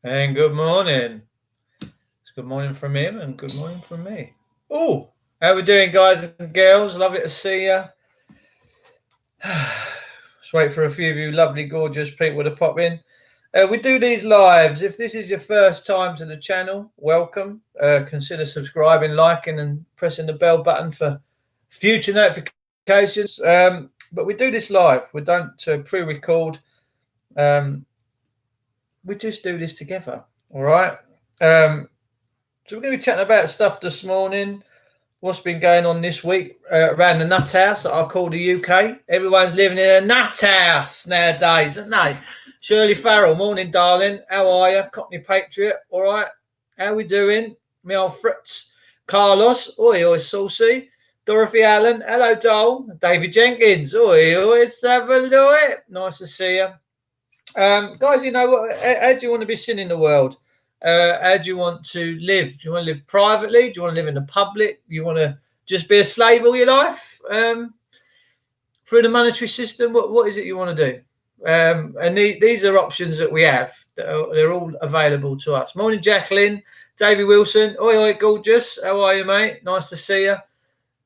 And good morning. It's good morning from him and good morning from me. Oh, how we doing, guys and girls? Lovely to see you. Just wait for a few of you lovely, gorgeous people to pop in. We do these lives. If this is your first time to the channel, welcome. Consider subscribing, liking, and pressing the bell button for future notifications. But we do this live. We don't pre-record. We just do this together. All right. So we're going to be chatting about stuff this morning. What's been going on this week around the nut house that I call the UK. Everyone's living in a nut house nowadays, aren't they? Shirley Farrell, morning, darling. How are you? Cockney Patriot, all right? How we doing? Me old Fritz. Carlos, oi, saucy. Dorothy Allen, hello, doll. David Jenkins, oi, have a look. Nice to see you. Guys, you know what? How do you want to be seen in the world? How do you want to live? Do you want to live privately? Do you want to live in the public? Do you want to just be a slave all your life through the monetary system? What is it you want to do? And these are options that we have. They're all available to us. Morning, Jacqueline. Davey Wilson. Oi, gorgeous. How are you, mate? Nice to see you.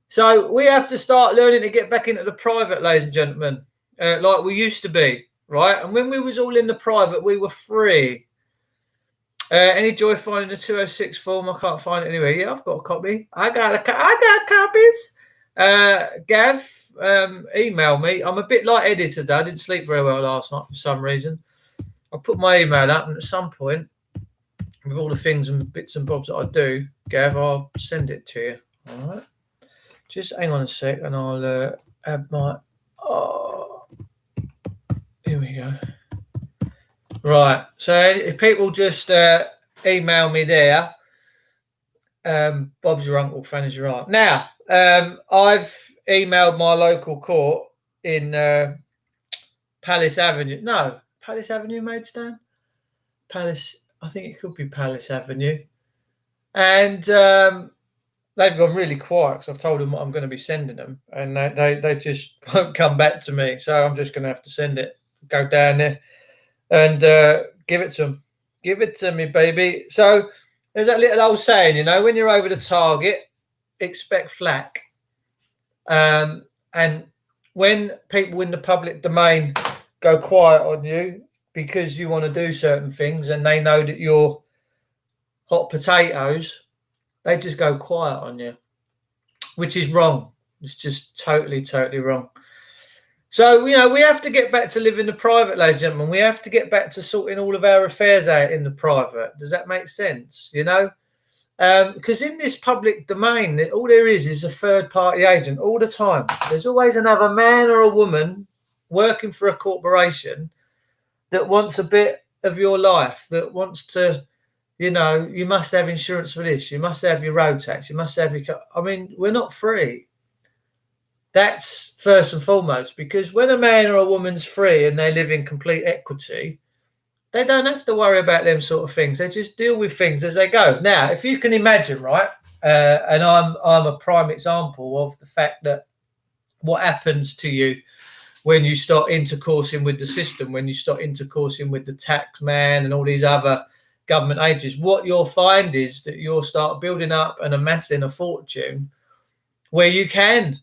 So we have to start learning to get back into the private, ladies and gentlemen, like we used to be, right? And when we was all in the private, we were free. Any joy finding the 206 form? I can't find it anywhere. Yeah, I've got a copy. I got copies. Gav, email me. I'm a bit light-headed today. I didn't sleep very well last night for some reason. I'll put my email up, and at some point, with all the things and bits and bobs that I do, Gav, I'll send it to you. All right. Just hang on a sec, and I'll add my. Oh, here we go. Right, so if people just email me there, Bob's your uncle, Fanny's your aunt. Now, I've emailed my local court in Palace Avenue. No, Palace Avenue, Maidstone? Palace, I think it could be Palace Avenue. And they've gone really quiet because I've told them what I'm going to be sending them. And they just won't come back to me. So I'm just going to have to send it, go down there. And give it to them. Give it to me, baby. So there's that little old saying, you know, when you're over the target, expect flack. And when people in the public domain go quiet on you because you want to do certain things and they know that you're hot potatoes, they just go quiet on you, which is wrong. It's just totally, totally wrong. So, you know, we have to get back to living the private, ladies and gentlemen. We have to get back to sorting all of our affairs out in the private. Does that make sense? You know, because in this public domain, all there is a third-party agent all the time. There's always another man or a woman working for a corporation that wants a bit of your life, that wants to, you know, you must have insurance for this. You must have your road tax. You must have your... I mean, we're not free. That's first and foremost, because when a man or a woman's free and they live in complete equity, they don't have to worry about them sort of things. They just deal with things as they go. Now, if you can imagine, right, and I'm a prime example of the fact that what happens to you when you start intercoursing with the system, when you start intercoursing with the tax man and all these other government agents, what you'll find is that you'll start building up and amassing a fortune where you can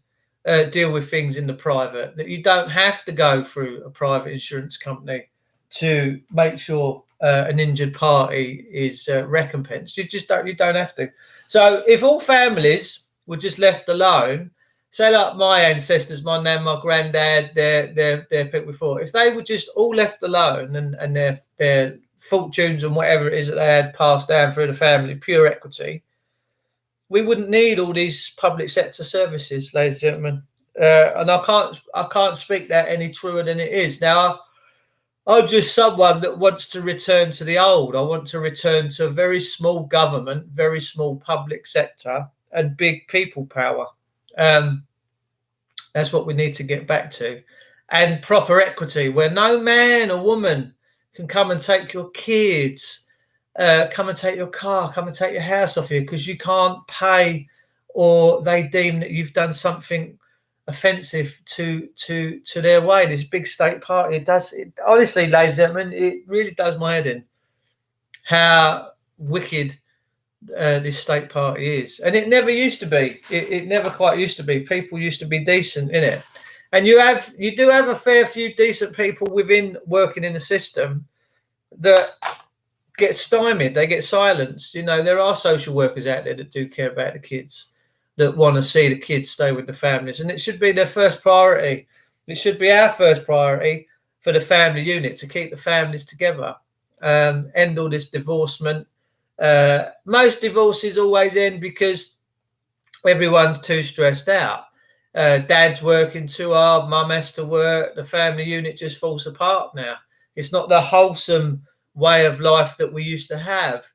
deal with things in the private, that you don't have to go through a private insurance company to make sure an injured party is recompensed. You don't have to. So if all families were just left alone, say like my ancestors, my nan, my granddad, their people before, if they were just all left alone and their fortunes and whatever it is that they had passed down through the family, pure equity, we wouldn't need all these public sector services, ladies and gentlemen. And I can't speak that any truer than it is. Now, I'm just someone that wants to return to the old. I want to return to a very small government, very small public sector, and big people power. That's what we need to get back to. And proper equity, where no man or woman can come and take your kids, come and take your car, come and take your house off you because you can't pay, or they deem that you've done something offensive to their way. This big state party, honestly, ladies and gentlemen, it really does my head in. how wicked this state party is. And it never used to be. It never quite used to be. People used to be decent in it. And you do have a fair few decent people within working in the system that get stymied. They get silenced. You know, there are social workers out there that do care about the kids, that want to see the kids stay with the families. And it should be their first priority. It should be our first priority for the family unit to keep the families together. End all this divorcement. Most divorces always end because everyone's too stressed out. Dad's working too hard, mum has to work, the family unit just falls apart now. It's not the wholesome way of life that we used to have.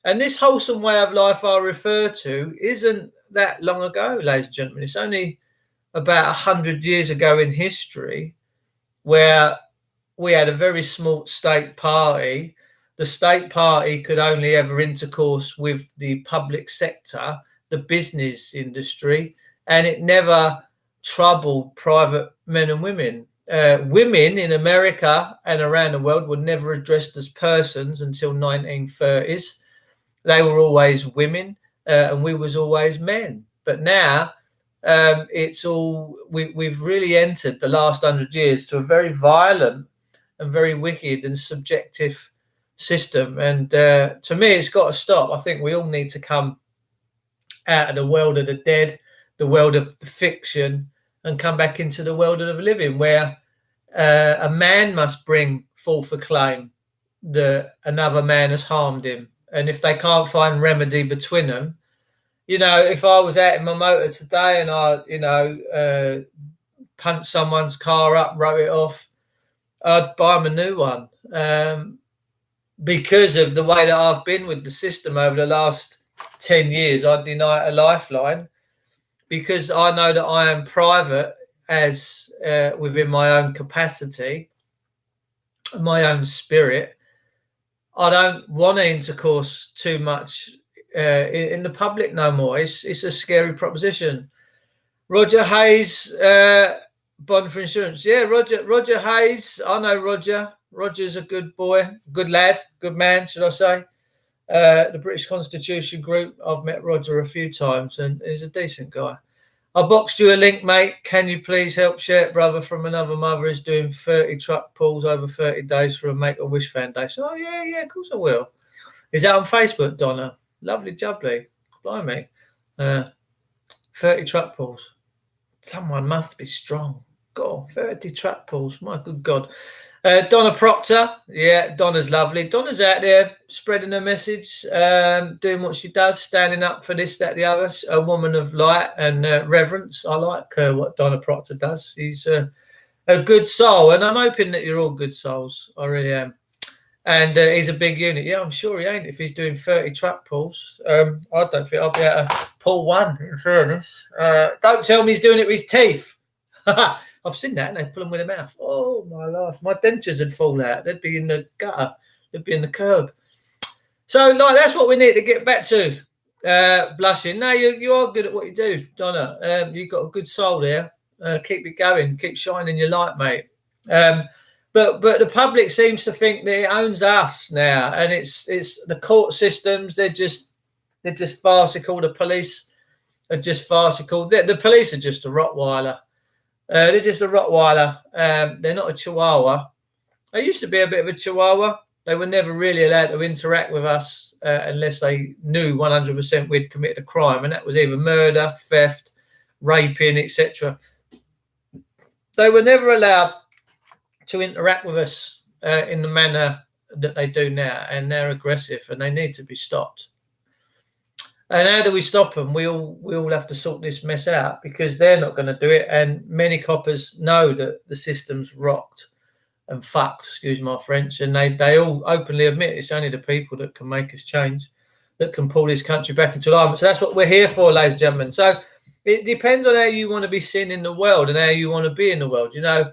And this wholesome way of life I refer to isn't that long ago, ladies and gentlemen. It's only about 100 years ago in history where we had a very small state party. The state party could only ever intercourse with the public sector, the business industry, and it never troubled private men and women. Women in America and around the world were never addressed as persons until 1930s. They were always women, and we was always men. But now it's all we've really entered the last 100 years to a very violent and very wicked and subjective system. And to me, it's got to stop. I think we all need to come out of the world of the dead, the world of the fiction, and come back into the world of the living, where a man must bring forth a claim that another man has harmed him. And if they can't find remedy between them, you know, if I was out in my motor today and I, punched someone's car up, wrote it off, I'd buy them a new one. Because of the way that I've been with the system over the last 10 years, I deny a lifeline, because I know that I am private as within my own capacity, my own spirit. I don't want to intercourse too much in the public no more. It's a scary proposition. Roger Hayes, bond for insurance. Yeah, Roger Hayes. I know Roger. Roger's a good boy, good lad, good man, should I say. The British Constitution Group, I've met Roger a few times and he's a decent guy. I boxed you a link, mate. Can you please help share it, brother, from another mother who's doing 30 truck pulls over 30 days for a Make-A-Wish Foundation? Oh, yeah, of course I will. Is that on Facebook, Donna? Lovely jubbly. Blimey. 30 truck pulls. Someone must be strong. God, 30 truck pulls. My good God. Donna Proctor. Yeah, Donna's lovely. Donna's out there spreading her message, doing what she does, standing up for this, that, the other. A woman of light and reverence. I like what Donna Proctor does. She's a good soul, and I'm hoping that you're all good souls. I really am. And he's a big unit. Yeah, I'm sure he ain't if he's doing 30 truck pulls. I don't think I'll be able to pull one, in fairness. Don't tell me he's doing it with his teeth. I've seen that, and they pull them with their mouth. Oh, my life. My dentures would fall out. They'd be in the gutter. They'd be in the curb. So, like, that's what we need to get back to, blushing. No, you are good at what you do, Donna. You've got a good soul there. Keep it going. Keep shining your light, mate. But the public seems to think that it owns us now, and it's the court systems. They're just farcical. The police are just farcical. The police are just a Rottweiler. They're just a Rottweiler. They're not a Chihuahua. They used to be a bit of a Chihuahua. They were never really allowed to interact with us unless they knew 100% we'd committed a crime, and that was either murder, theft, raping, etc. They were never allowed to interact with us in the manner that they do now, and they're aggressive, and they need to be stopped. And how do we stop them? We all have to sort this mess out, because they're not going to do it. And many coppers know that the system's rocked and fucked, excuse my French, and they all openly admit it's only the people that can make us change, that can pull this country back into alignment. So that's what we're here for, ladies and gentlemen. So it depends on how you want to be seen in the world and how you want to be in the world. You know,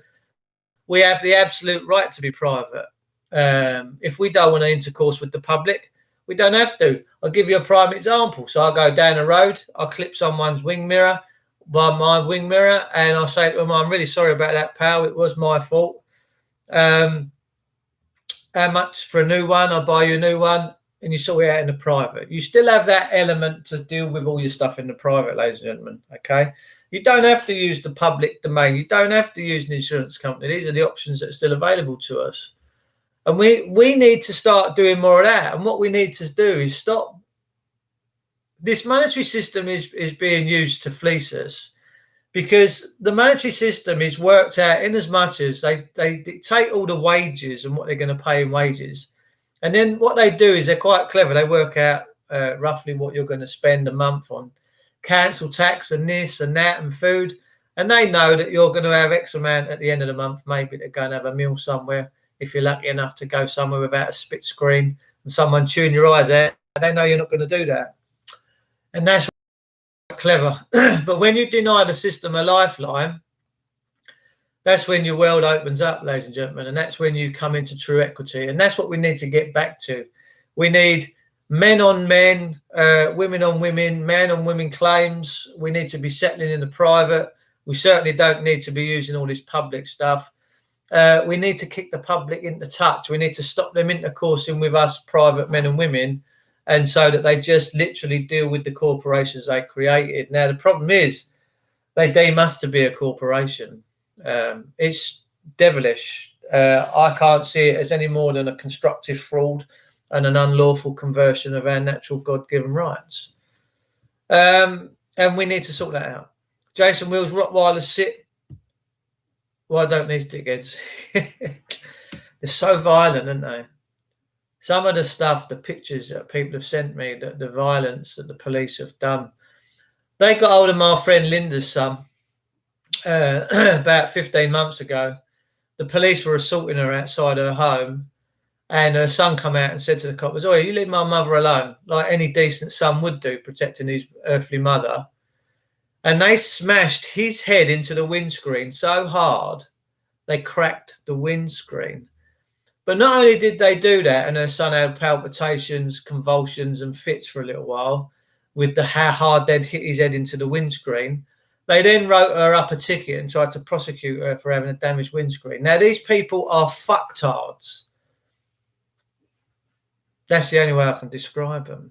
we have the absolute right to be private. If we don't want to intercourse with the public, we don't have to. I'll give you a prime example. So I go down the road, I clip someone's wing mirror by my wing mirror, and I say to them, I'm really sorry about that, pal. It was my fault. How much for a new one? I'll buy you a new one. and you sort it out in the private. You still have that element to deal with all your stuff in the private, ladies and gentlemen. Okay, you don't have to use the public domain. You don't have to use an insurance company. These are the options that are still available to us, and we need to start doing more of that. And what we need to do is stop. This monetary system is being used to fleece us, because the monetary system is worked out in as much as they dictate all the wages and what they're going to pay in wages. And then what they do is they're quite clever. They work out roughly what you're going to spend a month on council tax and this and that and food. And they know that you're going to have X amount at the end of the month, maybe to go and have a meal somewhere. If you're lucky enough to go somewhere without a split screen and someone chewing your eyes out, they know you're not going to do that. And that's clever. But when you deny the system a lifeline, that's when your world opens up, ladies and gentlemen, and that's when you come into true equity. And that's what we need to get back to. We need men on men, women on women, man on women claims. We need to be settling in the private. We certainly don't need to be using all this public stuff. We need to kick the public into touch. We need to stop them intercoursing with us private men and women, and so that they just literally deal with the corporations they created. Now, the problem is they deem us to be a corporation. It's devilish. I can't see it as any more than a constructive fraud and an unlawful conversion of our natural God-given rights. And we need to sort that out. Jason Wills, Rottweilers sit. Why don't these dickheads? They're so violent, aren't they? Some of the stuff, the pictures that people have sent me, the violence that the police have done. They got hold of my friend Linda's son about 15 months ago. The police were assaulting her outside her home, and her son come out and said to the coppers, "Oh, you leave my mother alone," like any decent son would do, protecting his earthly mother. And they smashed his head into the windscreen so hard, they cracked the windscreen. But not only did they do that, and her son had palpitations, convulsions, and fits for a little while with how hard they'd hit his head into the windscreen, they then wrote her up a ticket and tried to prosecute her for having a damaged windscreen. Now, these people are fucktards. That's the only way I can describe them.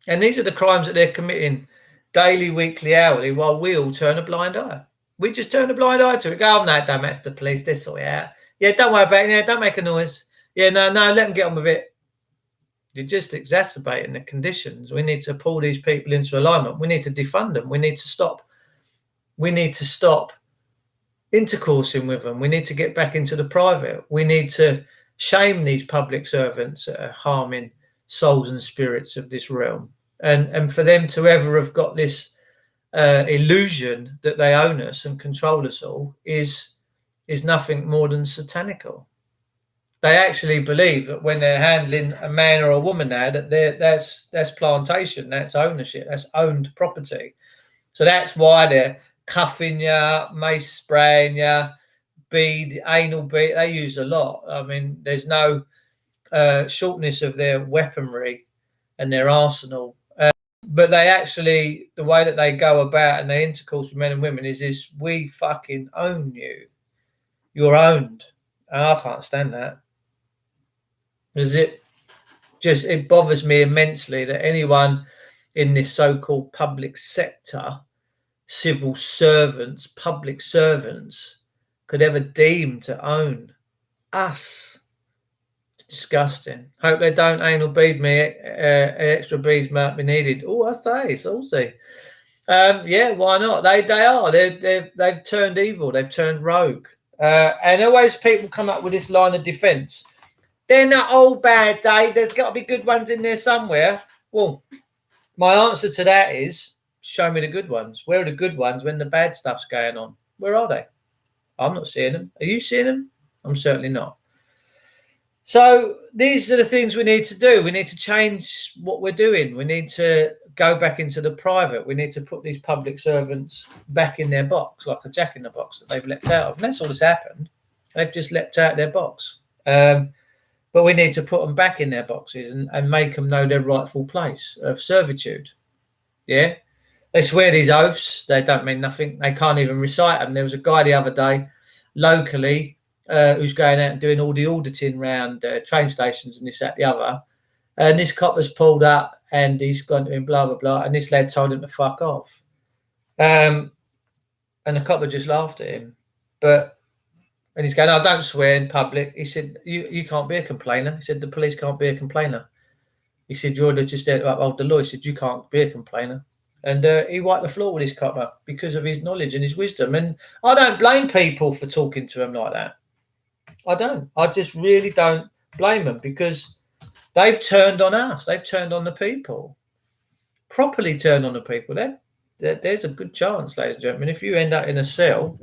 And these are the crimes that they're committing daily, weekly, hourly, while we all turn a blind eye. We just turn a blind eye to it. Go, "Oh, no, don't, that's the police. They'll sort it out. Yeah, don't worry about it. Yeah, don't make a noise. Yeah, no, let them get on with it." You're just exacerbating the conditions. We need to pull these people into alignment. We need to defund them. We need to stop. We need to stop intercoursing with them. We need to get back into the private. We need to shame these public servants that are harming souls and spirits of this realm. And for them to ever have got this illusion that they own us and control us all is nothing more than satanical. They actually believe that when they're handling a man or a woman now, that that's plantation, that's ownership, that's owned property. So that's why they're cuffing you, mace spraying you, bead, anal bead. They use a lot. I mean, there's no shortness of their weaponry and their arsenal. But they actually, the way that they go about and they intercourse with men and women is we fucking own you. You're owned. And I can't stand that. Because it bothers me immensely that anyone in this so-called public sector, civil servants, public servants, could ever deem to own us. It's disgusting. Hope they don't anal bead me. Extra beads might be needed. Oh, I say, saucy. Yeah, why not? They are. They've turned evil. They've turned rogue. And always people come up with this line of defence. They're not all bad, Dave. There's got to be good ones in there somewhere. Well, my answer to that is show me the good ones. Where are the good ones when the bad stuff's going on? Where are they? I'm not seeing them. Are you seeing them? I'm certainly not. So these are the things we need to do. We need to change what we're doing. We need to go back into the private. We need to put these public servants back in their box, like a jack in the box that they've leapt out of. And that's all that's happened. They've just leapt out of their box. But we need to put them back in their boxes and make them know their rightful place of servitude. Yeah? They swear these oaths. They don't mean nothing. They can't even recite them. There was a guy the other day, locally, who's going out and doing all the auditing around train stations and this, that, the other. And this copper's pulled up and he's gone to him, blah, blah, blah. And this lad told him to fuck off. And the copper just laughed at him. And he's going, "I don't swear in public." He said, you can't be a complainer. He said, "The police can't be a complainer." He said, "You're just there to uphold the law." He said, "You can't be a complainer." And he wiped the floor with his copper because of his knowledge and his wisdom. And I don't blame people for talking to him like that. I don't. I just really don't blame them, because they've turned on us. They've turned on the people. Properly turned on the people. There's a good chance, ladies and gentlemen, if you end up in a cell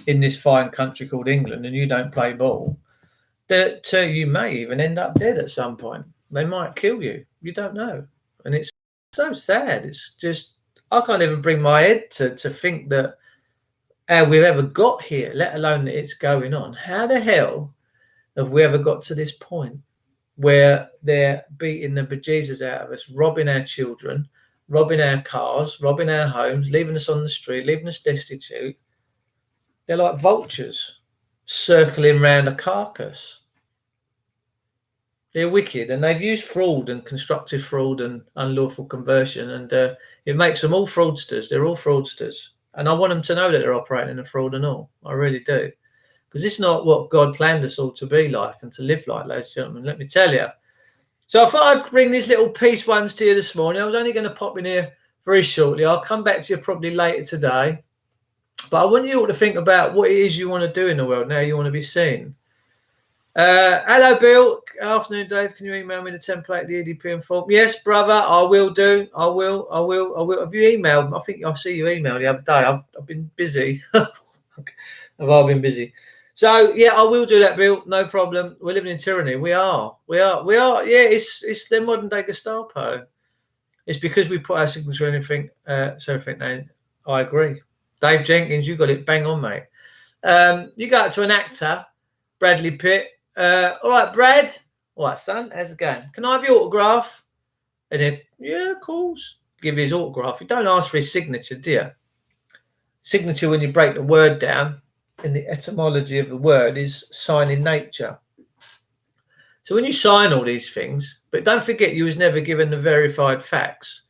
in this fine country called England and you don't play ball, that you may even end up dead at some point. They might kill you. You don't know. And it's so sad. It's just, I can't even bring my head to think that how we've ever got here, let alone that it's going on. How the hell have we ever got to this point where they're beating the bejesus out of us, robbing our children, robbing our cars, robbing our homes, leaving us on the street, leaving us destitute? They're like vultures circling around a carcass. They're wicked, and they've used fraud and constructive fraud and unlawful conversion, and it makes them all fraudsters. They're all fraudsters. And I want them to know that they're operating in fraud and all. I really do. Because it's not what God planned us all to be like and to live like, ladies and gentlemen, let me tell you. So I thought I'd bring these little peace ones to you this morning. I was only going to pop in here very shortly. I'll come back to you probably later today. But I want you all to think about what it is you want to do in the world now. You want to be seen. Hello, Bill. Afternoon, Dave. Can you email me the template of the EDP form? Yes, brother. I will do. I will. Have you emailed? I think I see you emailed the other day. I've been busy. I've been busy. So yeah, I will do that, Bill. No problem. We're living in tyranny. We are. Yeah, it's the modern day Gestapo. It's because we put our signature on anything. So I think I agree. Dave Jenkins, you got it bang on, mate. You go out to an actor, Bradley Pitt. All right, Brad. All right, son. How's it going? Can I have your autograph? And then, yeah, of course. Give his autograph. You don't ask for his signature, do you? Signature, when you break the word down, in the etymology of the word, is sign in nature. So when you sign all these things, but don't forget you was never given the verified facts.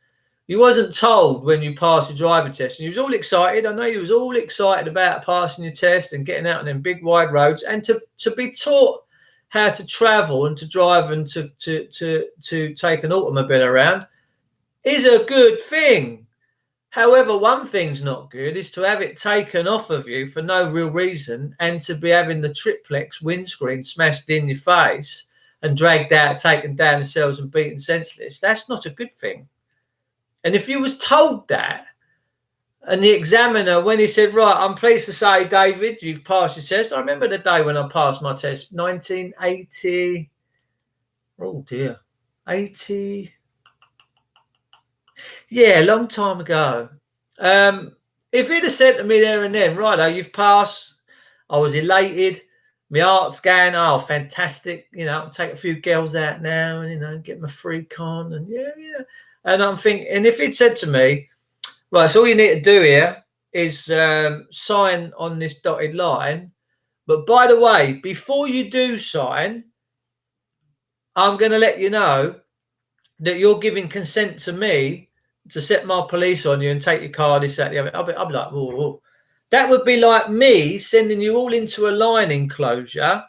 You wasn't told when you passed your driving test, and you was all excited. I know you was all excited about passing your test and getting out on them big wide roads, and to be taught how to travel and to drive and to take an automobile around is a good thing. However, one thing's not good is to have it taken off of you for no real reason, and to be having the triplex windscreen smashed in your face and dragged out, taken down the cells and beaten senseless. That's not a good thing. And if you was told that, and the examiner, when he said, "Right, I'm pleased to say, David, you've passed your test." I remember the day when I passed my test, 1980. Oh dear, 80. Yeah, a long time ago. If he'd have said to me there and then, "Right, you've passed," I was elated. My heart's going, "Oh, fantastic. I'll take a few girls out now and, get my free con." And yeah. And I'm thinking, and if he'd said to me, "Right, so all you need to do here is sign on this dotted line. But by the way, before you do sign, I'm going to let you know that you're giving consent to me to set my police on you and take your car, this, that, the other." I'll be like, whoa. That would be like me sending you all into a line enclosure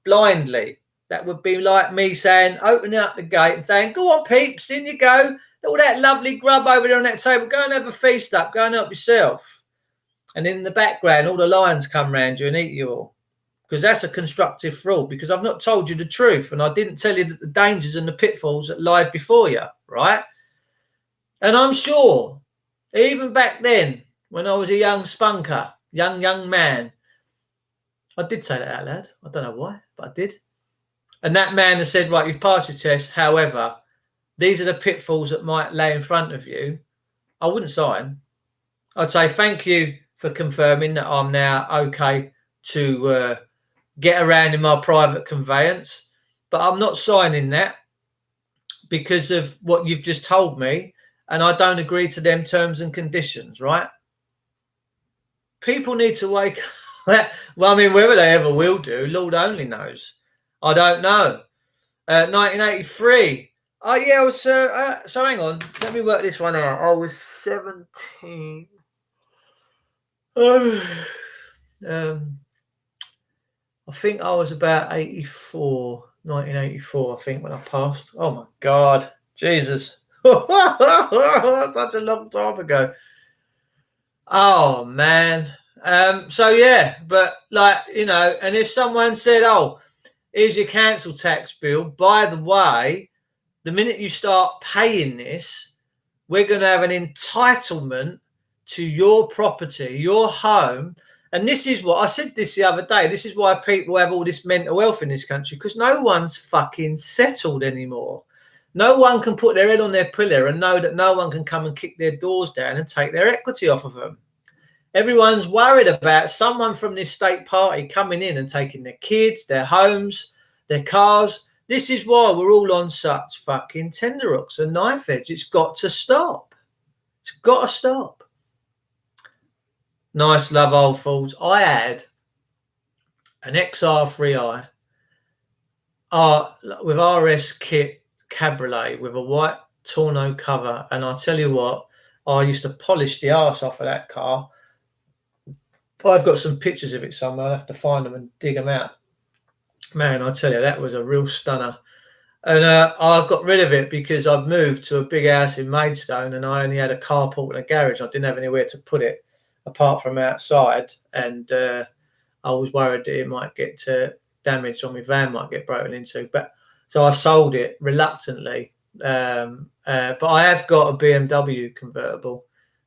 blindly. That would be like me saying, opening up the gate and saying, "Go on, peeps, in you go. All that lovely grub over there on that table. Go and have a feast up. Go and help yourself." And in the background, all the lions come round you and eat you all. Because that's a constructive fraud, because I've not told you the truth, and I didn't tell you that the dangers and the pitfalls that lied before you, right? And I'm sure, even back then, when I was a young spunker, young man, I did say that out loud. I don't know why, but I did. And that man has said, "Right, you've passed your test. However, these are the pitfalls that might lay in front of you." I wouldn't sign. I'd say, "Thank you for confirming that I'm now okay to get around in my private conveyance, but I'm not signing that because of what you've just told me, and I don't agree to them terms and conditions," right? People need to wake Well, I mean, whether they ever will do, Lord only knows. I don't know. 1983. Oh, yeah, I was. So hang on. Let me work this one out. I was 17. I think I was about 84, 1984, I think, when I passed. Oh, my God. Jesus. Such a long time ago. Oh, man. So, yeah, but, like, you know, and if someone said, oh, here's your council tax bill, by the way, the minute you start paying this, we're going to have an entitlement to your property, your home. And this is what I said this the other day. This is why people have all this mental health in this country, because no one's fucking settled anymore. No one can put their head on their pillow and know that no one can come and kick their doors down and take their equity off of them. Everyone's worried about someone from this state party coming in and taking their kids, their homes, their cars. This is why we're all on such fucking tenterhooks and knife edge. It's got to stop. It's got to stop. Nice love, old fools. I had an XR3i with RS kit cabriolet with a white tonneau cover, and I tell you what, I used to polish the arse off of that car. I've got some pictures of it somewhere. I'll have to find them and dig them out. Man, I tell you, that was a real stunner. And I got rid of it because I'd moved to a big house in Maidstone, and I only had a carport and a garage. I didn't have anywhere to put it apart from outside, and I was worried that it might get damaged, or my van might get broken into. But so I sold it reluctantly. But I have got a BMW convertible,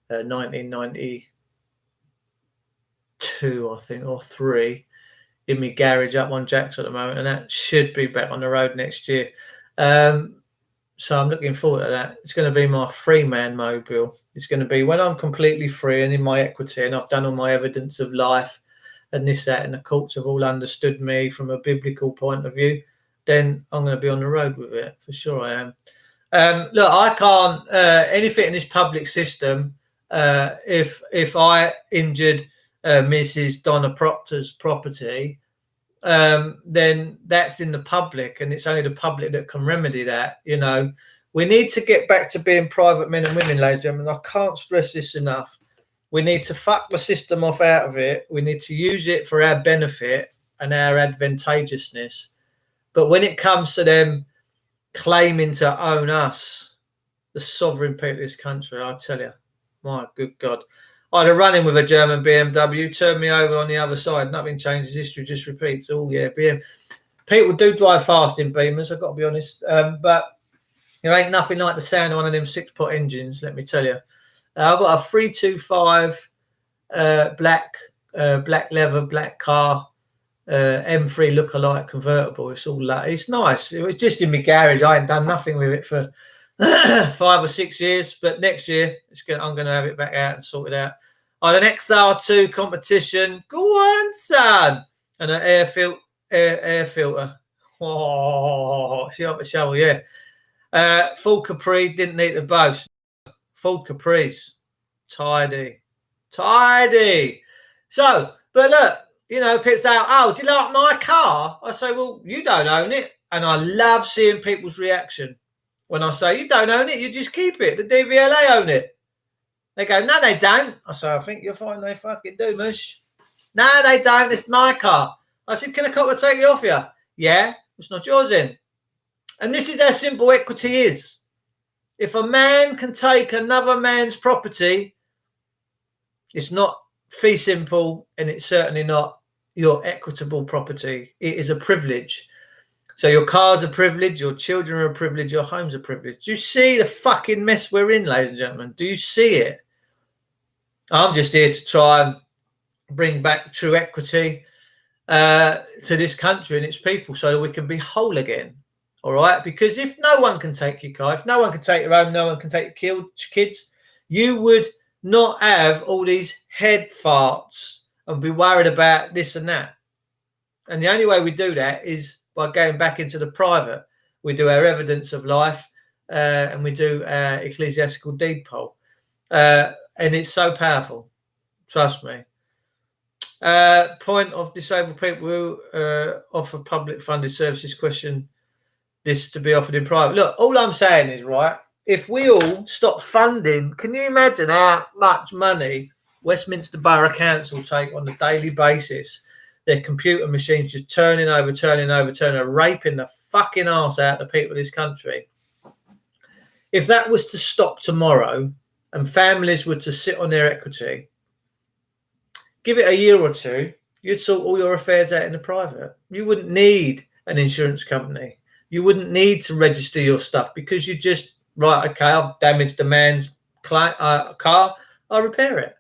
1992, I think, or 3. In my garage up on Jack's at the moment, and that should be back on the road next year. So I'm looking forward to that. It's going to be my free man mobile. It's going to be when I'm completely free and in my equity, and I've done all my evidence of life and this, that, and the courts have all understood me from a biblical point of view, then I'm going to be on the road with it. For sure I am. Look, I can't anything in this public system. If I injured Mrs. Donna Proctor's property, then that's in the public, and it's only the public that can remedy that. You know, we need to get back to being private men and women, ladies and gentlemen. I can't stress this enough. We need to fuck the system off out of it. We need to use it for our benefit and our advantageousness. But when it comes to them claiming to own us, the sovereign people of this country, I tell you, my good God. I had a run-in with a German BMW, turned me over on the other side. Nothing changes, history just repeats. Oh, yeah, BM. People do drive fast in Beamers, I've got to be honest. But there ain't nothing like the sound of one of them 6-pot engines, let me tell you. I've got a 325 black leather, black car, M3 lookalike convertible. It's all it's nice. It was just in my garage. I ain't done nothing with it for 5 or 6 years, but next year I'm going to have it back out and sort it out. I had an XR2 competition. Go on, son. And an air filter. Oh, she up the shovel, yeah. Full Capri, didn't need to boast. Full Capri's. Tidy. So, but look, you know, people say, oh, do you like my car? I say, well, you don't own it. And I love seeing people's reaction. When I say, you don't own it, you just keep it. The DVLA own it. They go, no, they don't. I say, I think you'll find they fucking do, mush. No, they don't. It's my car. I said, can a copper take it off you? Yeah, it's not yours then. And this is how simple equity is. If a man can take another man's property, it's not fee simple, and it's certainly not your equitable property. It is a privilege. So your car's a privilege, your children are a privilege, your home's a privilege. Do you see the fucking mess we're in, ladies and gentlemen? Do you see it? I'm just here to try and bring back true equity to this country and its people so that we can be whole again. All right? Because if no one can take your car, if no one can take your home, no one can take your kids, you would not have all these head farts and be worried about this and that. And the only way we do that is by going back into the private. We do our evidence of life and we do our ecclesiastical deed poll. And it's so powerful. Trust me. Point of disabled people who offer public funded services question this to be offered in private. Look, all I'm saying is, right, if we all stop funding, can you imagine how much money Westminster Borough Council take on a daily basis? Their computer machines just turning over, raping the fucking arse out of the people of this country. If that was to stop tomorrow and families were to sit on their equity, give it a year or two, you'd sort all your affairs out in the private. You wouldn't need an insurance company. You wouldn't need to register your stuff because you just, right, okay, I've damaged a man's car, I'll repair it.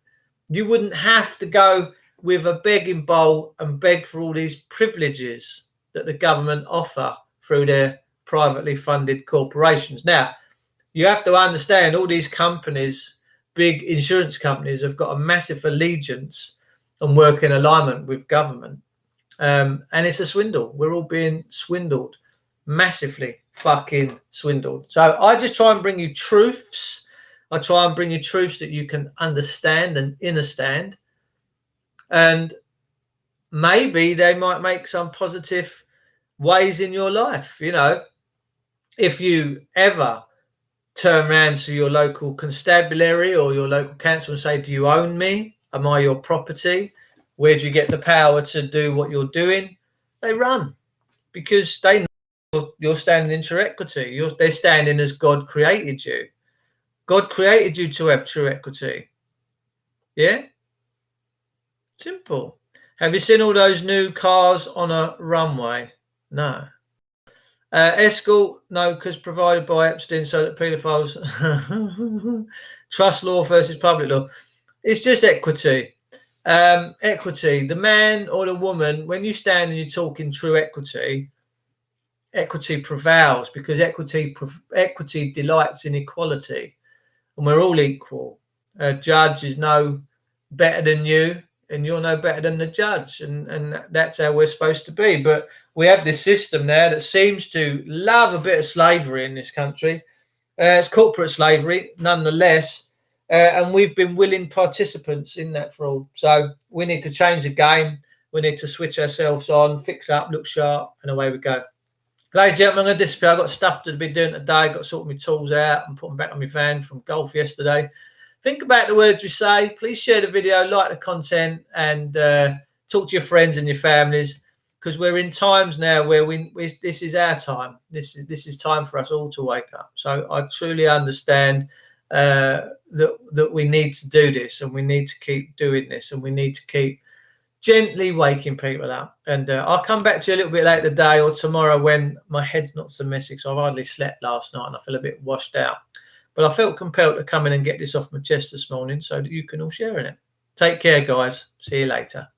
You wouldn't have to go with a begging bowl and beg for all these privileges that the government offer through their privately funded corporations. Now, you have to understand all these companies, big insurance companies, have got a massive allegiance and work in alignment with government. And it's a swindle. We're all being swindled. Massively fucking swindled. So I just try and bring you truths. I try and bring you truths that you can understand and understand. And maybe they might make some positive ways in your life. You know, if you ever turn around to your local constabulary or your local council and say, do you own me? Am I your property? Where do you get the power to do what you're doing? They run because they know you're standing in true equity. They're standing as God created you. God created you to have true equity. Yeah? Simple. Have you seen all those new cars on a runway? No. Escort, no, because provided by Epstein so that paedophiles trust law versus public law. It's just equity. Equity. The man or the woman, when you stand and you're talking true equity, equity prevails because equity delights in equality, and we're all equal. A judge is no better than you, and you're no better than the judge, and that's how we're supposed to be. But we have this system now that seems to love a bit of slavery in this country. It's corporate slavery, nonetheless, and we've been willing participants in that fraud. So we need to change the game. We need to switch ourselves on, fix up, look sharp, and away we go. Ladies and gentlemen, I'm going to disappear. I've got stuff to be doing today. I've got to sort my tools out and put them back on my van from golf yesterday. Think about the words we say. Please share the video, like the content, and talk to your friends and your families, because we're in times now where this is our time. This is time for us all to wake up. So I truly understand that we need to do this, and we need to keep doing this, and we need to keep gently waking people up. And I'll come back to you a little bit later today or tomorrow when my head's not so messy. So I've hardly slept last night and I feel a bit washed out. But I felt compelled to come in and get this off my chest this morning so that you can all share in it. Take care, guys. See you later.